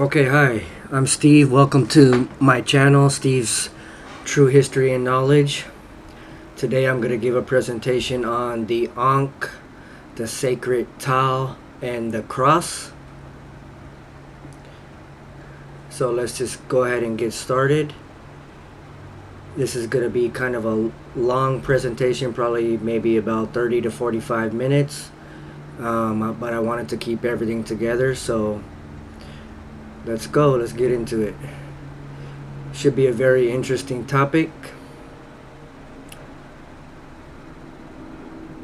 Okay, hi, I'm Steve. Welcome to my channel, Steve's True History and Knowledge. Today I'm going to give a presentation on the Ankh, the sacred tau, and the cross. So let's just go ahead and get started. This is going to be kind of a long presentation, probably maybe about 30 to 45 minutes. But I wanted to keep everything together, so let's go. Let's get into it. Should be a very interesting topic.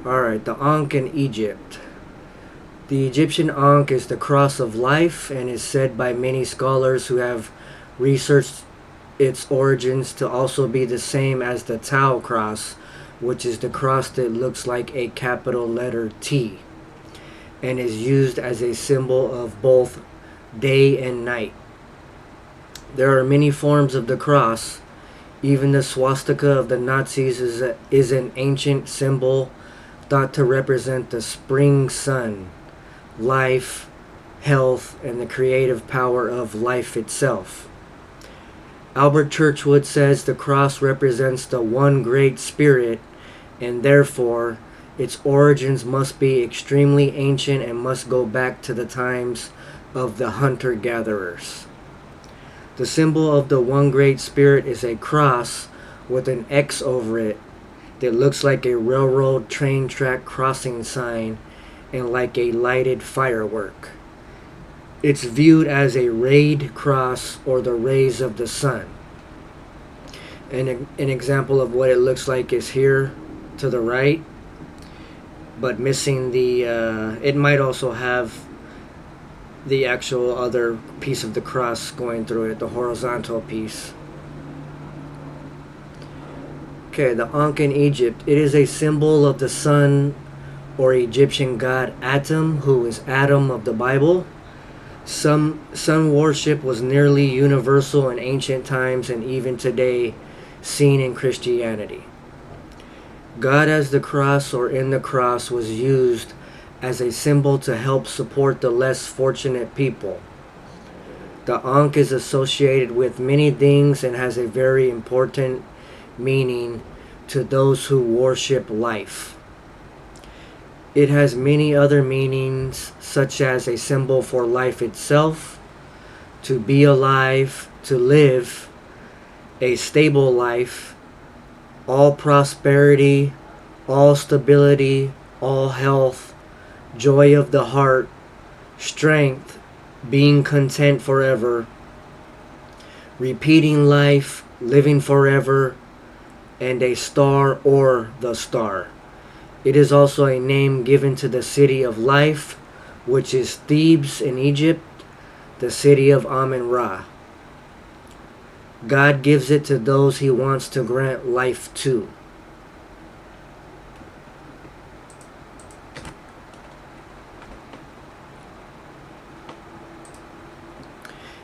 Alright, the Ankh in Egypt. The Egyptian Ankh is the cross of life and is said by many scholars who have researched its origins to also be the same as the Tau cross, which is the cross that looks like a capital letter T and is used as a symbol of both day and night. There are many forms of the cross. Even the swastika of the Nazis is an ancient symbol thought to represent the spring sun, life, health, and the creative power of life itself. Albert Churchwood says the cross represents the one great spirit, and therefore its origins must be extremely ancient and must go back to the times of the hunter-gatherers. The symbol of the one great spirit is a cross with an X over it that looks like a railroad train track crossing sign and like a lighted firework. It's viewed as a rayed cross or the rays of the sun. And an example of what it looks like is here to the right, but missing the it might also have the actual other piece of the cross going through it, the horizontal piece. Okay, the Ankh in Egypt. It is a symbol of the sun or Egyptian god Atum, who is Adam of the Bible. Sun worship was nearly universal in ancient times and even today seen in Christianity. God as the cross or in the cross was used as a symbol to help support the less fortunate people. The Ankh is associated with many things and has a very important meaning to those who worship life. It has many other meanings, such as a symbol for life itself, to be alive, to live, a stable life, all prosperity, all stability, all health, joy of the heart, strength, being content forever, repeating life, living forever, and a star or the star. It is also a name given to the city of life, which is Thebes in Egypt, the city of Amun-Ra. God gives it to those he wants to grant life to.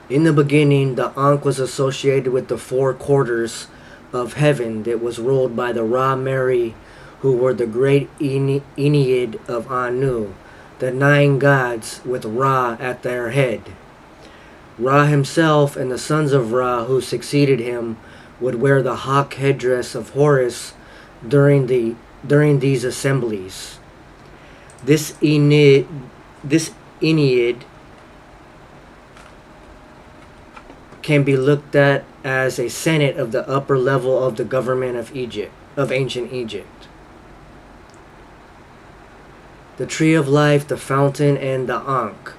In the beginning, the Ankh was associated with the four quarters of heaven that was ruled by the Ra Mary, who were the great ennead of Anu, the 9 gods with Ra at their head. Ra himself and the sons of Ra who succeeded him would wear the hawk headdress of Horus during these assemblies. This ennead can be looked at as a senate of the upper level of the government of ancient Egypt. The tree of life, the fountain, and the Ankh.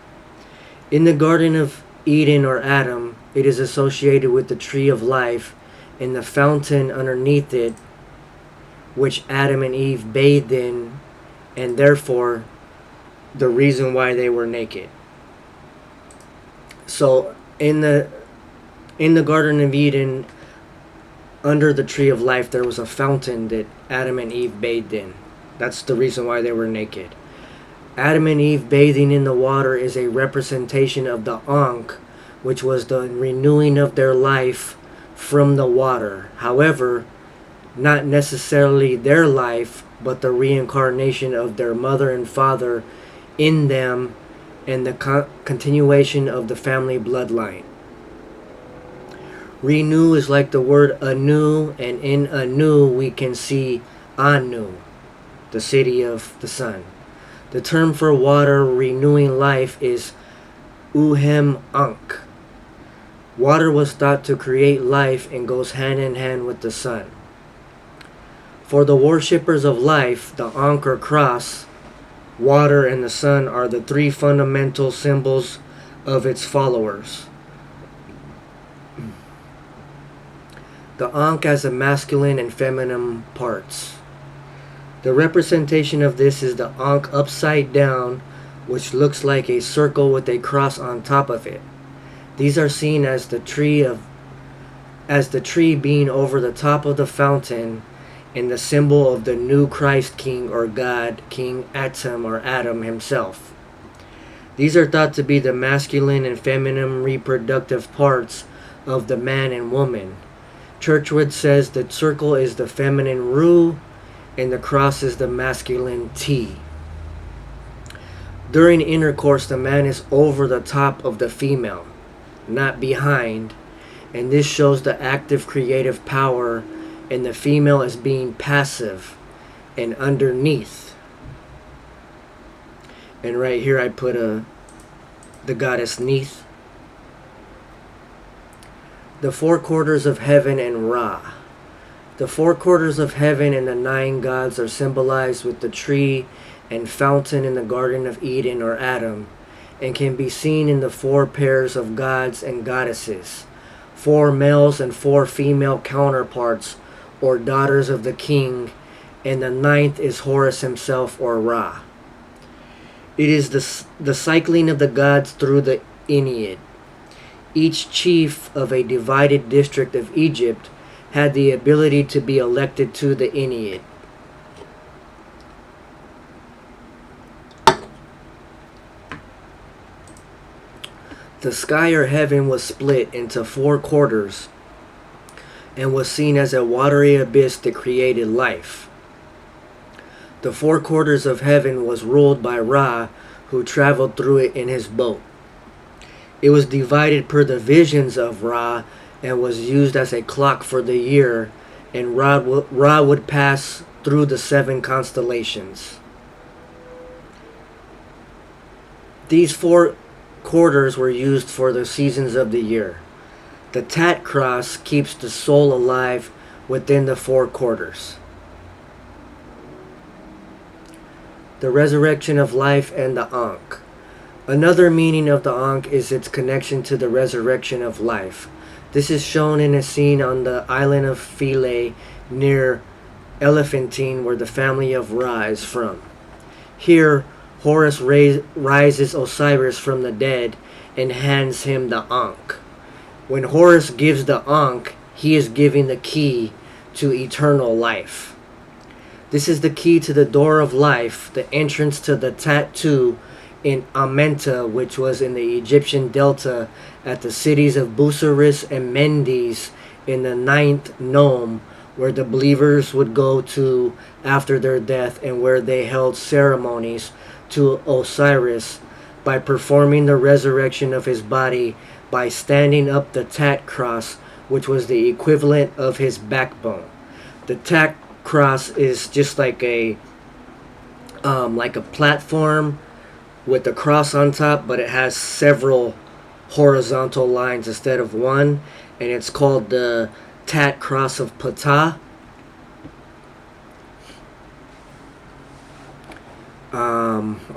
In the Garden of Eden or Adam, it is associated with the tree of life and the fountain underneath it, which Adam and Eve bathed in, and therefore the reason why they were naked. So in the Garden of Eden, under the tree of life, there was a fountain that Adam and Eve bathed in. That's the reason why they were naked. Adam and Eve bathing in the water is a representation of the Ankh, which was the renewing of their life from the water. However, not necessarily their life, but the reincarnation of their mother and father in them and the continuation of the family bloodline. Renew is like the word anew, and in anew we can see Anu, the city of the sun. The term for water renewing life is Uhem Ankh. Water was thought to create life and goes hand in hand with the sun. For the worshippers of life, the Ankh or cross, water, and the sun are the three fundamental symbols of its followers. The Ankh has a masculine and feminine parts. The representation of this is the Ankh upside down, which looks like a circle with a cross on top of it. These are seen as the tree being over the top of the fountain, and the symbol of the new Christ King or God, King Atum or Adam himself. These are thought to be the masculine and feminine reproductive parts of the man and woman. Churchwood says the circle is the feminine Ru and the cross is the masculine T. During intercourse, the man is over the top of the female, not behind, and this shows the active creative power, and the female is being passive and underneath. And right here I put the goddess Neith. The four quarters of heaven and Ra. The four quarters of heaven and the 9 gods are symbolized with the tree and fountain in the Garden of Eden or Adam, and can be seen in the 4 pairs of gods and goddesses, 4 males and 4 female counterparts or daughters of the king, and the 9th is Horus himself or Ra. It is the cycling of the gods through the ennead. Each chief of a divided district of Egypt had the ability to be elected to the ennead. The sky or heaven was split into 4 quarters and was seen as a watery abyss that created life. The 4 quarters of heaven was ruled by Ra, who traveled through it in his boat. It was divided per the visions of Ra and was used as a clock for the year, and Ra would pass through the 7 constellations. These 4 quarters were used for the seasons of the year. The Tat cross keeps the soul alive within the 4 quarters. The resurrection of life and the Ankh. Another meaning of the Ankh is its connection to the resurrection of life. This is shown in a scene on the island of Philae near Elephantine, where the family of Ra is from. Here, Horus rises Osiris from the dead and hands him the Ankh. When Horus gives the Ankh, he is giving the key to eternal life. This is the key to the door of life, the entrance to the tattoo in Amenta, which was in the Egyptian Delta at the cities of Busiris and Mendes in the 9th nome, where the believers would go to after their death and where they held ceremonies to Osiris by performing the resurrection of his body by standing up the Tat cross, which was the equivalent of his backbone. The Tat cross is just like a platform with the cross on top, but it has several horizontal lines instead of one, and it's called the Tat cross of Ptah.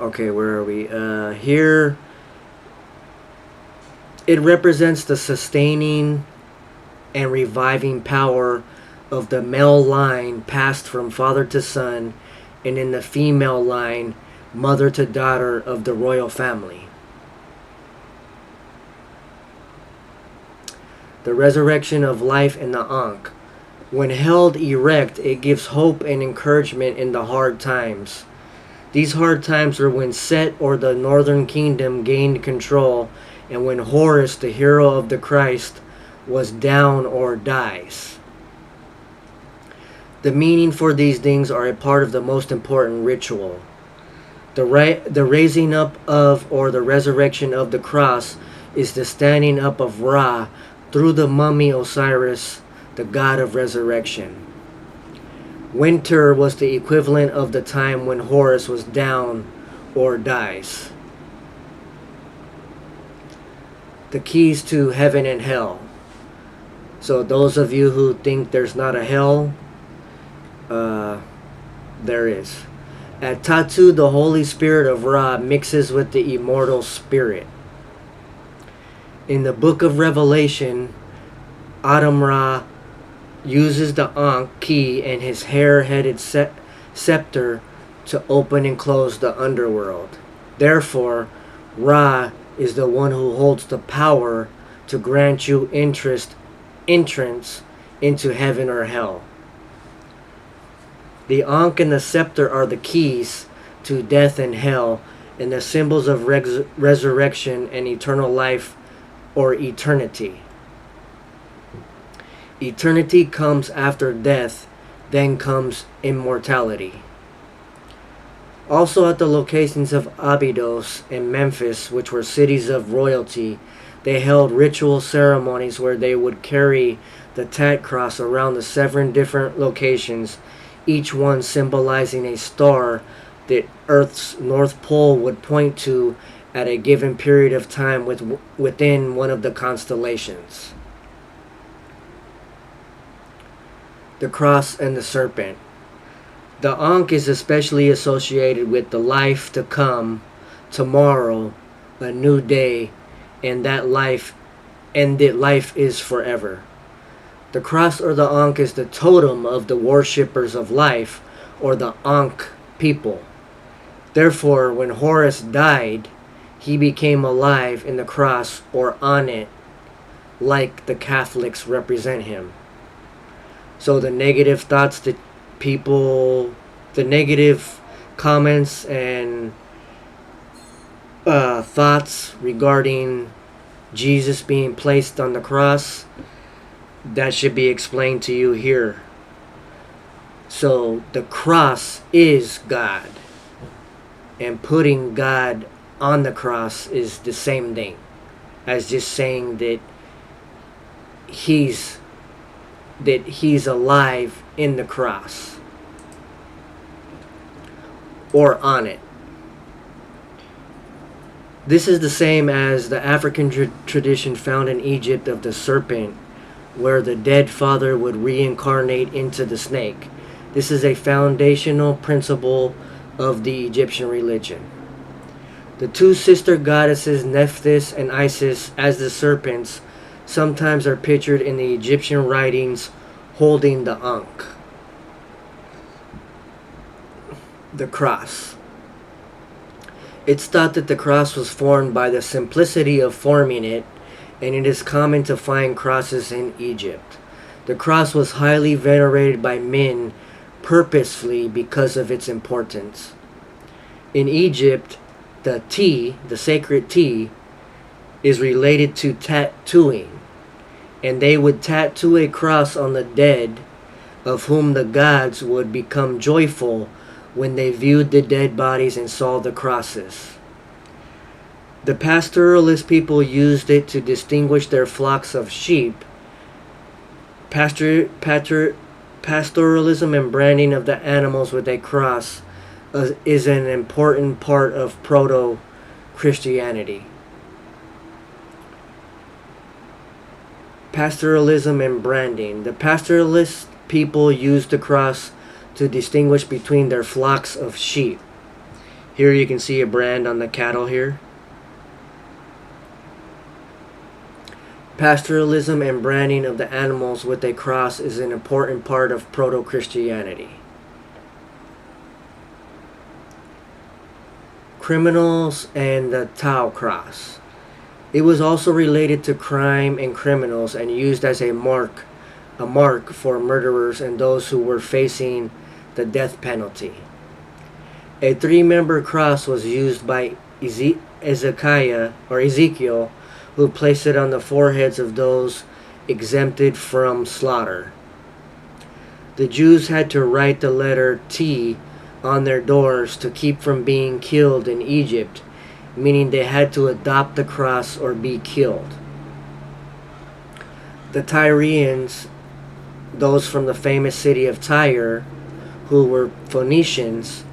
Okay, where are we? Here, it represents the sustaining and reviving power of the male line passed from father to son, and in the female line, mother to daughter of the royal family. The resurrection of life in the Ankh. When held erect, it gives hope and encouragement in the hard times. These hard times are when Set or the northern kingdom gained control, and when Horus, the hero of the Christ, was down or dies. The meaning for these things are a part of the most important ritual. The raising up of, or the resurrection of the cross is the standing up of Ra through the mummy Osiris, the god of resurrection. Winter was the equivalent of the time when Horus was down or dies. The keys to heaven and hell. So those of you who think there's not a hell, there is. At Tatu, the Holy Spirit of Ra mixes with the immortal spirit. In the book of Revelation, Adam Ra uses the Ankh key and his hair-headed scepter to open and close the underworld. Therefore, Ra is the one who holds the power to grant you entrance into heaven or hell. The Ankh and the scepter are the keys to death and hell, and the symbols of resurrection and eternal life or eternity. Eternity comes after death, then comes immortality. Also at the locations of Abydos and Memphis, which were cities of royalty, they held ritual ceremonies where they would carry the Tat cross around the 7 different locations, each one symbolizing a star that Earth's North Pole would point to at a given period of time within one of the constellations. The cross and the serpent. The Ankh is especially associated with the life to come, tomorrow, a new day, and that life is forever. The cross or the Ankh is the totem of the worshippers of life, or the Ankh people. Therefore, when Horus died, he became alive in the cross or on it, like the Catholics represent him. So the negative thoughts that people, the negative comments and thoughts regarding Jesus being placed on the cross, that should be explained to you here. So the cross is God, and putting God on the cross is the same thing as just saying that he's alive in the cross or on it. This is the same as the African tradition found in Egypt of the serpent, where the dead father would reincarnate into the snake. This is a foundational principle of the Egyptian religion. The 2 sister goddesses Nephthys and Isis as the serpents sometimes are pictured in the Egyptian writings holding the Ankh. The cross. It's thought that the cross was formed by the simplicity of forming it, and it is common to find crosses in Egypt. The cross was highly venerated by men purposefully because of its importance. In Egypt, the T, the sacred T, is related to tattooing, and they would tattoo a cross on the dead, of whom the gods would become joyful when they viewed the dead bodies and saw the crosses. The pastoralist people used it to distinguish their flocks of sheep. Pastoralism and branding of the animals with a cross is an important part of proto-Christianity. Pastoralism and branding. The pastoralist people used the cross to distinguish between their flocks of sheep. Here you can see a brand on the cattle here. Pastoralism and branding of the animals with a cross is an important part of proto-Christianity. Criminals and the Tau cross. It was also related to crime and criminals and used as a mark for murderers and those who were facing the death penalty. A 3-member cross was used by Ezekiel, who placed it on the foreheads of those exempted from slaughter. The Jews had to write the letter T on their doors to keep from being killed in Egypt, meaning they had to adopt the cross or be killed. The Tyrians, those from the famous city of Tyre, who were Phoenicians,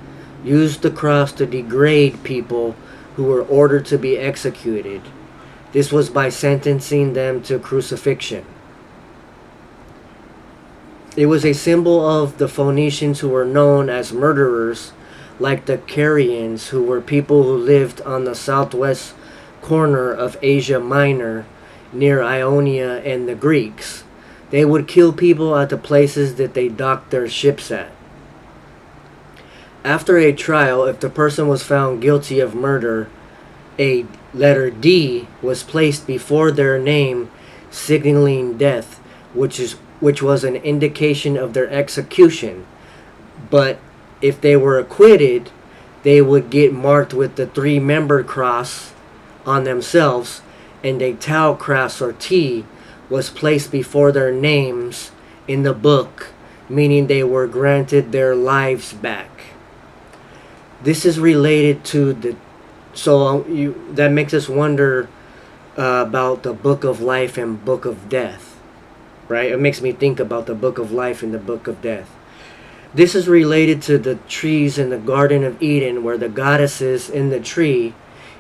used the cross to degrade people who were ordered to be executed. This was by sentencing them to crucifixion. It was a symbol of the Phoenicians, who were known as murderers, like the Carians, who were people who lived on the southwest corner of Asia Minor, near Ionia, and the Greeks. They would kill people at the places that they docked their ships at. After a trial, if the person was found guilty of murder, a letter D was placed before their name, signaling death, which was an indication of their execution. But if they were acquitted, they would get marked with the 3-membered cross on themselves, and a tau cross or T was placed before their names in the book, meaning they were granted their lives back. This is related to the that makes us wonder about the book of life and book of death, right? It makes me think about the book of life and the book of death. This is related to the trees in the Garden of Eden, where the goddesses in the tree,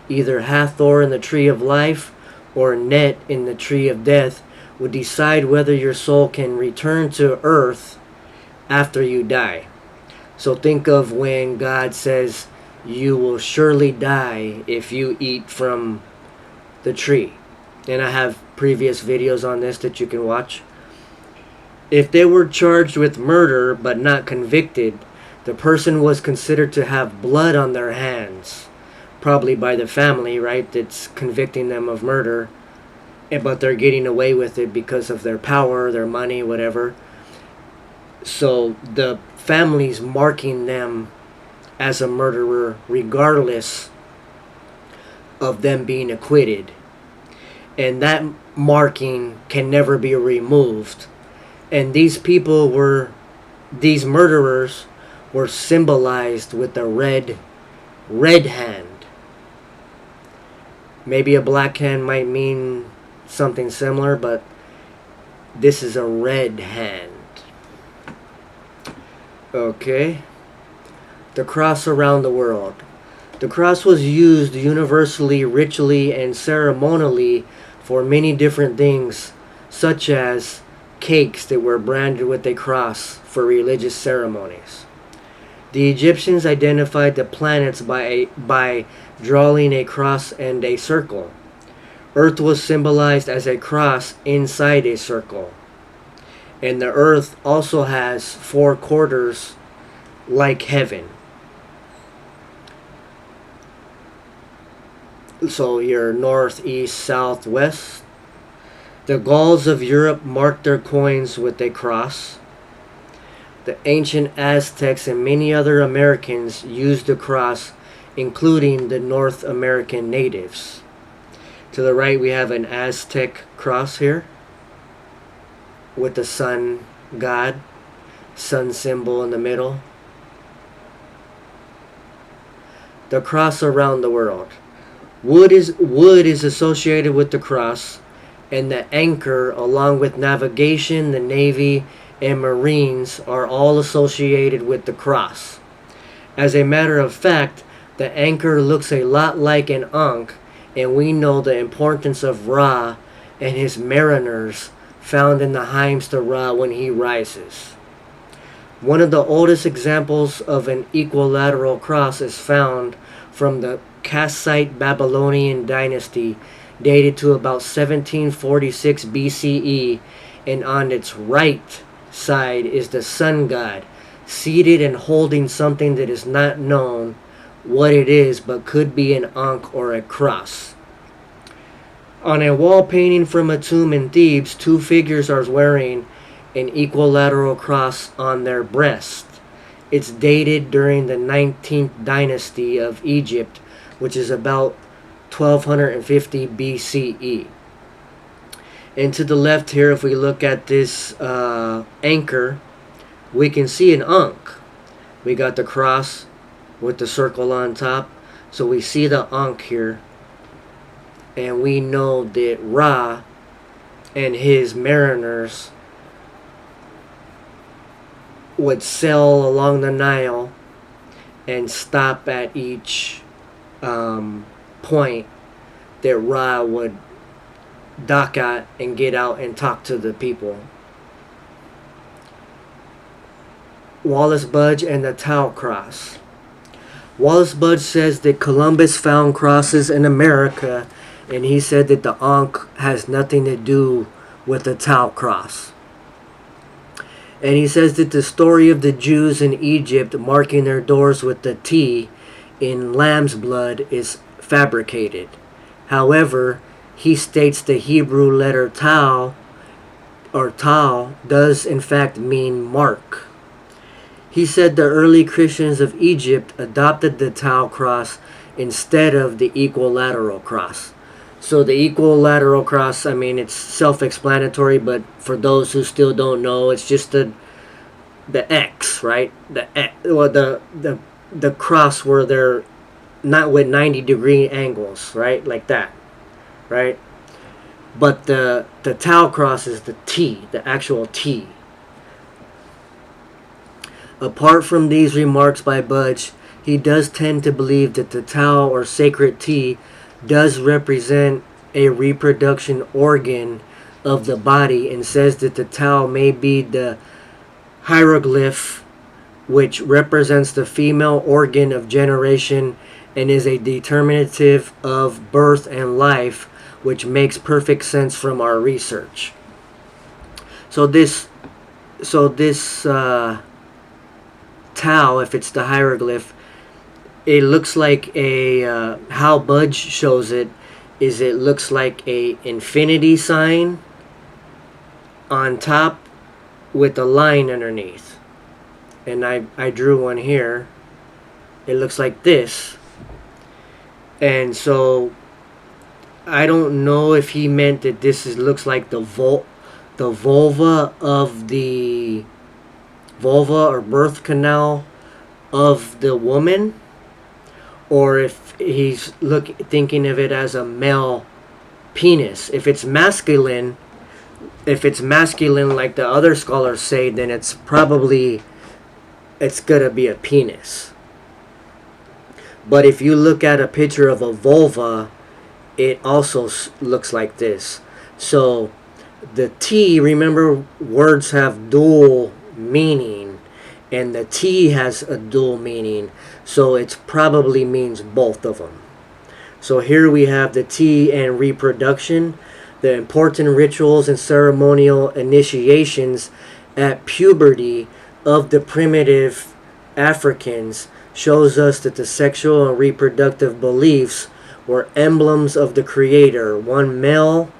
either Hathor in the tree of life or Net in the tree of death, would decide whether your soul can return to earth after you die. So think of when God says, you will surely die if you eat from the tree. And I have previous videos on this that you can watch. If they were charged with murder but not convicted, the person was considered to have blood on their hands, probably by the family, right, that's convicting them of murder, but they're getting away with it because of their power, their money, whatever. So the family's marking them as a murderer regardless of them being acquitted, and that marking can never be removed. And these murderers were symbolized with the red hand. Maybe a black hand might mean something similar, but this is a red hand. Okay. The cross around the world. The cross was used universally, ritually, and ceremonially for many different things, such as cakes that were branded with a cross for religious ceremonies. The Egyptians identified the planets by drawing a cross and a circle. Earth was symbolized as a cross inside a circle. And the earth also has 4 quarters like heaven. So your north, east, south, west. The Gauls of Europe marked their coins with a cross. The ancient Aztecs and many other Americans used the cross, including the North American natives. To the right we have an Aztec cross here with the sun god, sun symbol in the middle. The cross around the world. Wood is associated with the cross, and the anchor, along with navigation, the Navy, and Marines, are all associated with the cross. As a matter of fact, the anchor looks a lot like an Ankh, and we know the importance of Ra and his mariners found in the hymns to Ra when he rises. One of the oldest examples of an equilateral cross is found from the Kassite Babylonian dynasty, dated to about 1746 BCE, and on its right side is the sun god, seated and holding something that is not known what it is, but could be an Ankh or a cross. On a wall painting from a tomb in Thebes, 2 figures are wearing an equilateral cross on their breast. It's dated during the 19th dynasty of Egypt, which is about 1250 BCE. And to the left here, if we look at this anchor, we can see an Ankh. We got the cross with the circle on top. So we see the Ankh here. And we know that Ra and his mariners would sail along the Nile and stop at each point that Ra would dock at and get out and talk to the people. Wallis Budge and the Tau Cross. Wallis Budge says that Columbus found crosses in America, and he said that the Ankh has nothing to do with the Tau cross. And he says that the story of the Jews in Egypt marking their doors with the T in lamb's blood is fabricated. However, he states the Hebrew letter Tau, or Tau, does in fact mean mark. He said the early Christians of Egypt adopted the Tau cross instead of the equilateral cross. So the equilateral cross, I mean, it's self-explanatory, but for those who still don't know, it's just the X, right? The cross where they're not with 90-degree angles, right? Like that, right? But the Tau cross is the T, the actual T. Apart from these remarks by Budge, he does tend to believe that the Tau or sacred T does represent a reproduction organ of the body, and says that the Tau may be the hieroglyph which represents the female organ of generation and is a determinative of birth and life, which makes perfect sense from our research. So this Tau, if it's the hieroglyph, it looks like a how Budge shows it is it looks like a infinity sign on top with a line underneath. And I drew one here. It looks like this. And so I don't know if he meant that looks like the vulva of the vulva or birth canal of the woman, or if he's thinking of it as a male penis. If it's masculine like the other scholars say, then it's gonna be a penis. But if you look at a picture of a vulva, it also looks like this. So the T, remember, words have dual meaning, and the T has a dual meaning, so it probably means both of them. So here we have the T and reproduction, the important rituals and ceremonial initiations at puberty of the primitive Africans shows us that the sexual and reproductive beliefs were emblems of the creator, one male,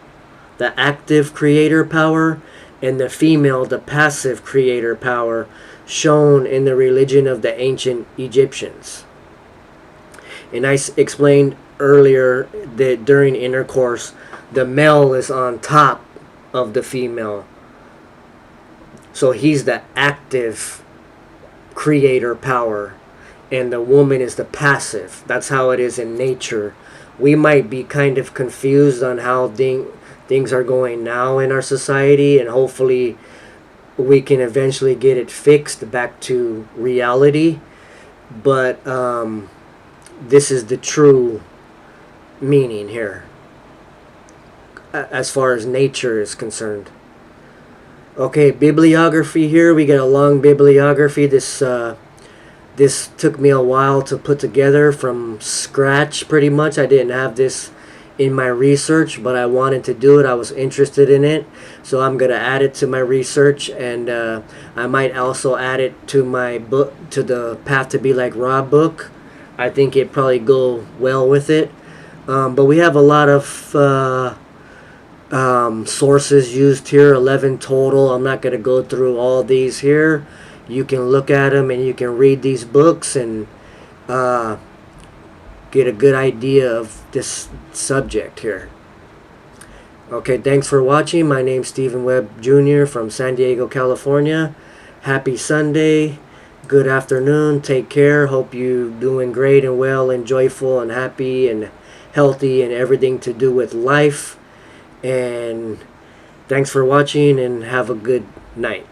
the active creator power, and the female, the passive creator power, shown in the religion of the ancient Egyptians. And I explained earlier that during intercourse, the male is on top of the female. So he's the active creator power, and the woman is the passive. That's how it is in nature. We might be kind of confused on how things are going now in our society, and hopefully we can eventually get it fixed back to reality. But this is the true meaning here as far as nature is concerned. Okay, bibliography here. We got a long bibliography. This took me a while to put together from scratch, pretty much. I didn't have this in my research, but I wanted to do it. I was interested in it, so I'm going to add it to my research, and I might also add it to my book, to the Path to Be Like Ra book. I think it probably go well with it. But we have a lot of sources used here, 11 total. I'm not going to go through all these here. You can look at them and you can read these books and get a good idea of this subject here. Okay, thanks for watching. My name's Stephen Webb Jr. from San Diego, California. Happy Sunday. good afternoon. Take care. Hope you doing great and well and joyful and happy and healthy and everything to do with life. And thanks for watching and have a good night.